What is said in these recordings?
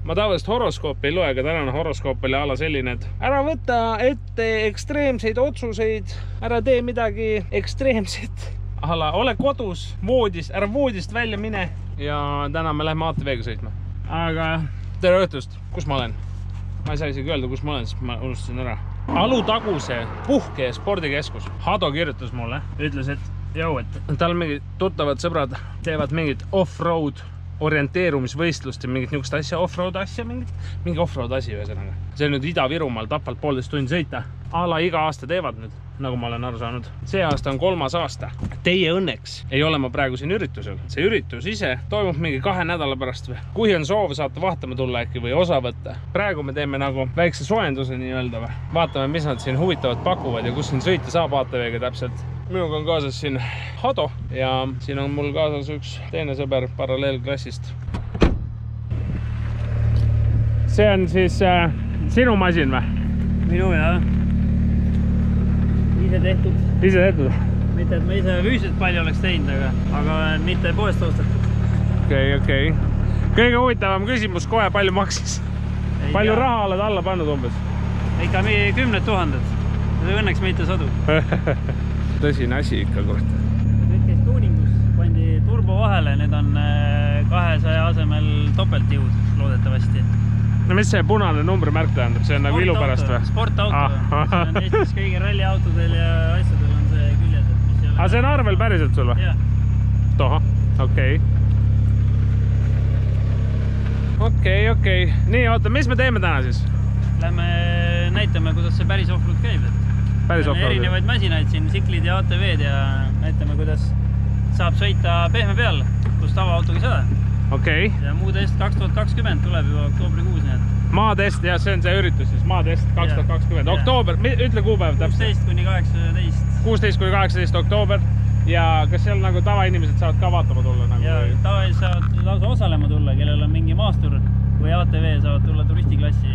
ma tavaliselt horoskoopi ei loe, aga tänane horoskoop oli ala selline, et ära võta ette ekstreemseid otsuseid, ära tee midagi ekstreemset. Ole kodus, voodis, ära voodist välja mine. Ja täna me läheme ATV-ga sõitma. Aga tere õhtust, kus ma olen? Ma ei saa isegi öelda, kus ma olen, sest ma unustasin ära. Alutaguse puhke- ja spordikeskus. Hado kirjutas mulle, ütles, et tal mingid tuttavad sõbrad teevad mingit off-road orienteerumisvõistlust ja mingit niisugust asja, off-road asja, mingi off-road asi ühesõnaga. See on nüüd Ida-Virumaal Tapalt 1,5 tundi sõita. Ala iga aasta teevad nüüd, nagu ma olen aru saanud. See aasta on 3. aasta. Teie õnneks ei ole ma praegu siin üritusel. See üritus ise toimub mingi 2 nädala pärast või. Kui on soov, saate vahtama tulla äkki või osa võtta. Praegu me teeme nagu väikse soojenduse nii-öelda või. Vaatame, mis nad siin huvitavad pakuvad ja kus siin sõita saab ATV-ga täpselt. Minuga on kaasas siin Hado ja siin on mul kaasas üks teine sõber paralleelklassist. See on siis sinu masin või? Minu jah. Ise tehtud. Ise tehtud? Mitte, et ma ise füüsiliselt palju oleks teinud, aga mitte poest ostetud. Okei. Kõige huvitavam küsimus kohe, palju maksis? Palju raha oled alla pannud umbes? Ikka 10 000. Õnneks mitte sadu. Tõsine asi ikka kord. Nüüd käis tuuningus, pandi turbo vahele, need on 200 asemel topeltjõud loodetavasti. No mis see punane numbrimärk tähendab? See on nagu ilu pärast või? Sportauto. See on Eestis kõigi ralliautodel ja asjadel on see küljes. Aga see on arvel päriselt sul või? Jah. Toha, okei. Nii, oota, mis me teeme täna siis? Lähme näitame, kuidas see päris offroad käib. Päris offroad. Erinevaid masinaid siin, siklid ja ATV-d ja näitame, kuidas saab sõita pehme peal, kus tavaautoga sõda. Okei. Ja Muudest 2020 tuleb juba oktoobrikuus. Maatest, jah, see on see üritus siis. Maatest 2020. Oktoober, ütle kuupäev täpselt. 16 kuni 18. 16 kuni 18 oktoober. Ja kas seal nagu tavainimesed saavad ka vaatama tulla? Ja tavaliselt saavad lausa osalema tulla, kellel on mingi maastur või ATV saavad tulla turistiklassi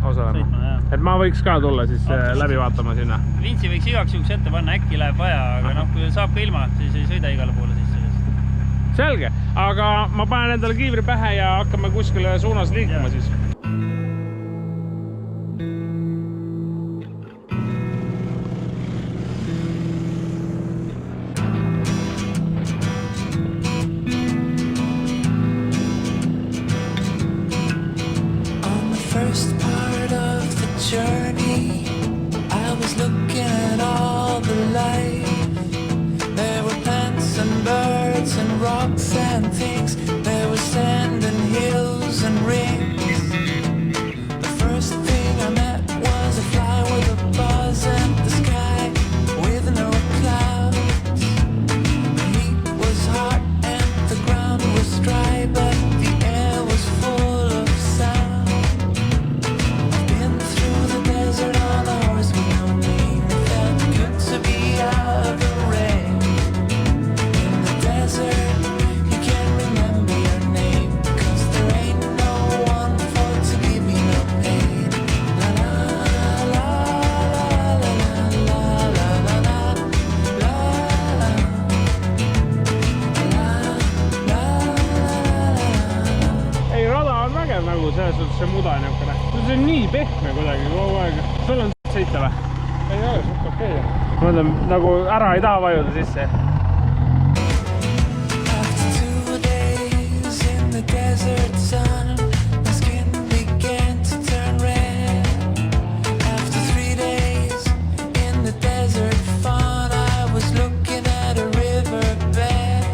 sõitma. Et ma võiks ka tulla siis läbi vaatama sinna. Vintsi võiks igaks juhuks ette panna, äkki läheb vaja, aga kui saab ka ilma, siis ei sõida igale poole sisse. Selge, aga ma panen endale kiivri pähe ja hakkame kuskile suunas liikuma siis. On the first part of the journey, I was looking at all the life. There were plants and birds and rocks and things. There was sand and hills and rings. The first thing I met was a fly with a buzz and the sky with no clouds. The heat was hot and the ground was dry, but the air was full of sound. I've been through the desert on a horse with no name. It felt good to be out of the rain. You can't remember your name, 'cause there ain't no one for to give me no pain. La la la la la la la la la la. Ei, rada on vägev nagu selles suhtes see muda niukene. See on nii pehme kuidagi kogu aeg. Sul on sõita või? Ei ole, suht okei. Ma mõtlen, nagu ära ei taha vajuda sisse. Desert sun, my skin began to turn red. After 3 days in the desert fun, I was looking at a riverbed.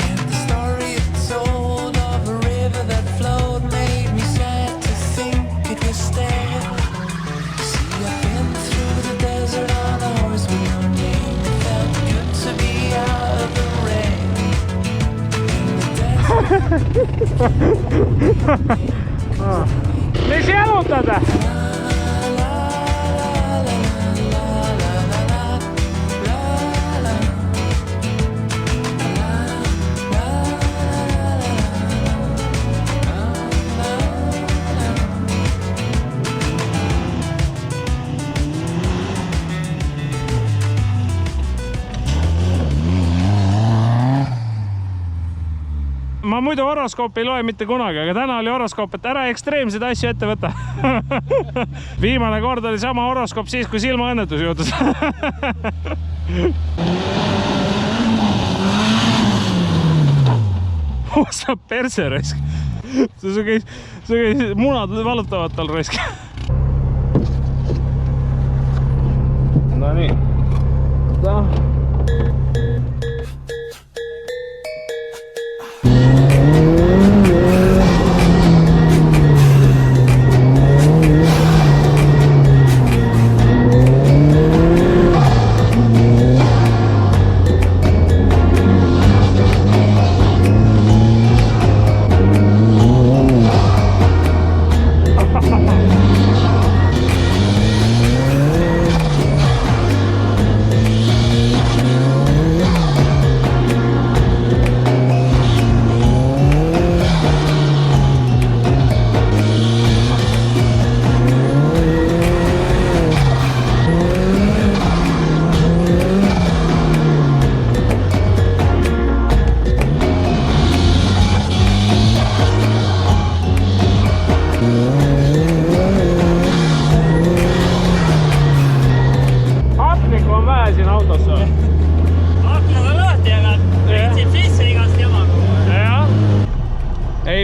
And the story it told of a river that flowed made me sad to think it was dead. See, I've been through the desert on a horse with no name. It felt good to be out of the rain. Mis jalutada? ma muidu horoskoopi ei loe mitte kunagi, aga täna oli horoskoop, et ära ekstreemseid asju ette võta. Viimane kord oli sama horoskoop siis, kui silmaõnnetus juhtus. Saab perse raisk. Su käis munad valutavad tal raisk. No nii.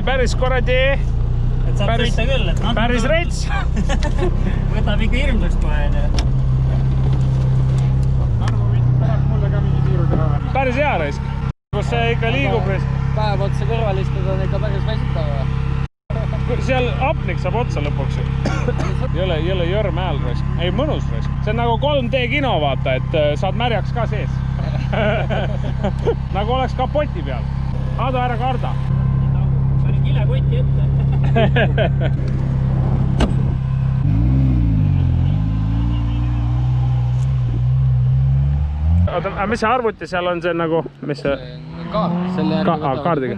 Päris korradi. Et saab sõita küll, et päris rets. Võtab ikka hirmsaks kohe. Arvo võiks pärast mulle ka mingi tiiru teha. Päris hea raisk. Kus see ikka liigub raisk? Päev otsa kõrval istuda on ikka päris väsitav. Seal apnik saab otsa lõpuks. Jõle jörm hääl raisk. Ei, mõnus raisk. See on nagu 3D kino vaata, et saad märjaks ka sees. Nagu oleks kapoti peal. Ado, ära karda. Kile koti ette. Oota, mis see arvuti seal on see nagu, mis see? Kaardiga.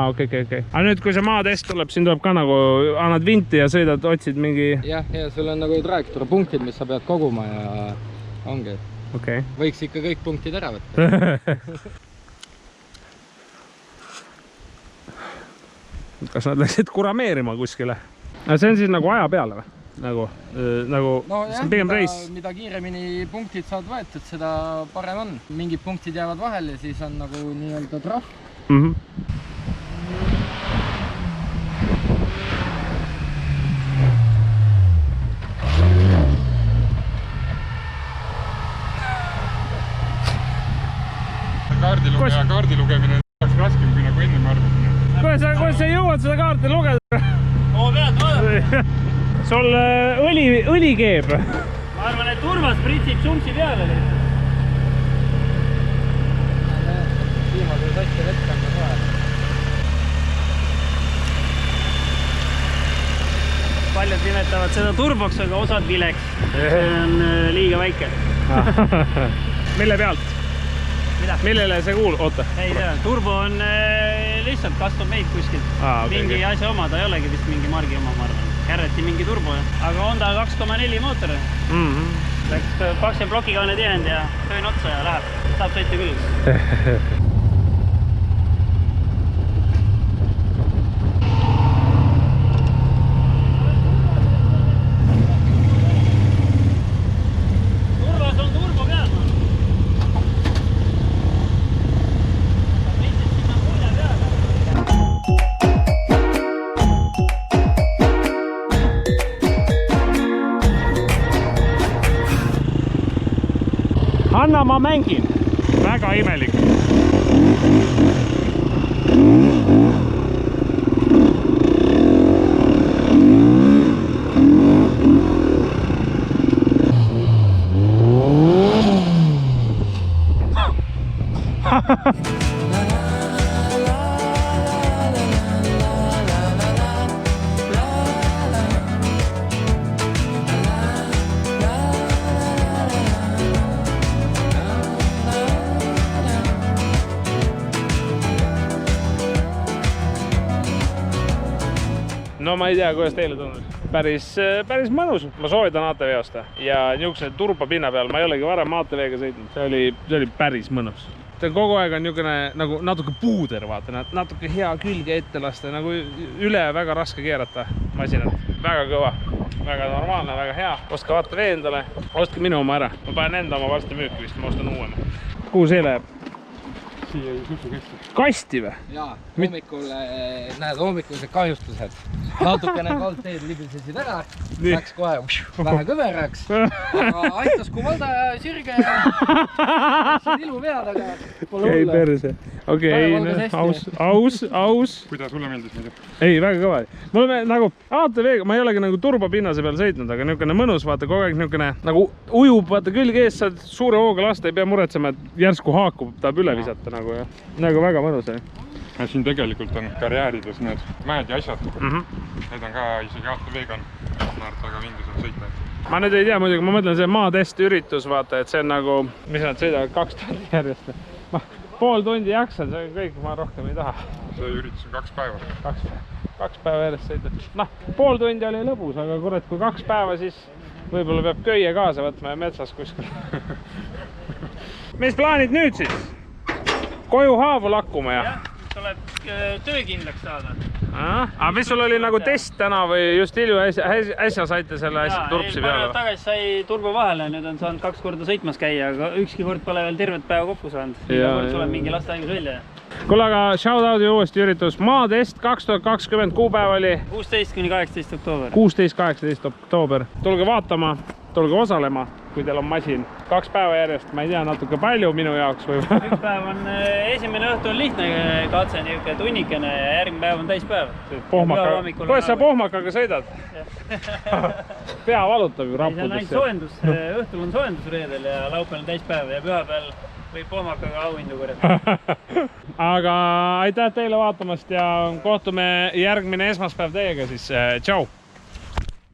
Okei. Aga nüüd, kui see maatest tuleb, siin tuleb ka nagu, annad vinti ja sõidad, otsid mingi... Ja sul on nagu trajektooripunktid, mis sa pead koguma ja ongi. Võiks ikka kõik punktid ära võtta. Kas nad läksid kurameerima kuskile? See on siis nagu aja peale või? Nagu no see on pigem reis. Mida kiiremini punktid saad võetud, seda parem on. Mingid punktid jäävad vahel ja siis on nagu nii-öelda trahv. Kaardi lugemine oleks raskem kui nagu enne arvasin. Kuidas sa jõuad seda kaarti lugeda? Oo pead vaadata. Sul õli keeb. Ma arvan, et Urmas pritsib sumsi peale. Viimase sassi vett on ka kohe. Paljud nimetavad seda turboks, aga osad vileks. See on liiga väike. Mille pealt? Millele see kuulub? Oota. Ei tea, turbo on lihtsalt custom made kuskilt. Mingi asja oma, ta ei olegi vist mingi margi oma, ma arvan. Kärreti mingi turbo, aga Honda 2,4 mootor. Läks 20 plokikaane tihend ja töön otsa ja läheb. Saab sõita küll. Turvas on turbo peal. Anna, ma mängin. Väga imelik. No ma ei tea, kuidas teile tundub. Päris mõnus. Ma soovitan ATV osta. Ja niisuguse turbopinna peal ma ei olegi varem ATV-ga sõitnud. See oli päris mõnus. et kogu aeg on niisugune nagu natuke puuder, vaata, natuke hea külge ette lasta, nagu üle väga raske keerata masinat. Väga kõva, väga normaalne, väga hea. Ostke vaata veendale, ostke minu oma ära. Ma panen enda oma varsti müüki vist, ma ostan uuema. Kuhu see läheb? Siia suitsukasti. Kasti või? Jaa, hommikul, näed, hommikused kahjustused. Natukene kaldteed libisesid ära, läks kohe vähe kõveraks. Aga aitas kui valda ja sirge ja läksid iluvead, aga pole Ei hullu. perse. Okei, aus. Kuidas sulle meeldis muidu? Ei, väga kõva. Mul on nagu ATV-ga, ma ei olegi nagu turbopinnase peal sõitnud, aga niisugune mõnus, vaata, kogu aeg niisugune nagu ujub, vaata külge ees, saad suure hooga lasta, ei pea muretsema, et järsku haakub, tahab üle visata nagu ja nagu väga mõnus. Siin tegelikult on karjäärides need mäed ja asjad. Need on ka isegi ATV-ga on väga vindus on sõita. Ma nüüd ei tea muidugi, ma mõtlen see maatesti üritus, vaata, et see on nagu, mis nad sõidavad 2 tundi järjest. Pool tundi jaksan, see on kõik, ma rohkem ei taha. See üritus on 2 päeva. 2 päeva järjest sõita. Noh, pool tundi oli lõbus, aga kurat, kui 2 päeva, siis võib-olla peab köie kaasa võtma ja metsas kuskil. Mis plaanid nüüd siis? Koju haavu lakkuma ja? Tuleb töökindlaks saada. Aga mis sul oli nagu test täna või just hilju äsja saite selle asja turpsi peale? Tagasi sai turbo vahele, nüüd on saanud 2 korda sõitmas käia, aga ükski kord pole veel tervet päeva kokku saanud. Iga kord tuleb mingi lastehaigus välja. Kuule, aga shoutout'i uuesti üritus. Maatest 2020 kuupäev oli 16–18 oktoober. 16–18 oktoober. Tulge vaatama, tulge osalema, kui teil on masin. 2 päeva järjest, ma ei tea, natuke palju minu jaoks või? Üks päev on, esimene õhtu on lihtne katse, niisugune tunnikene ja järgmine päev on täispäev. Kuidas sa pohmakaga sõidad? Pea valutab ju rampudesse. See on ainult soojendus, õhtul on soojendus reedel ja laupäeval on täispäev ja pühapäeval võib pohmakaga auhindu korjata. Aga aitäh teile vaatamast ja kohtume järgmine esmaspäev teiega siis. Tšau!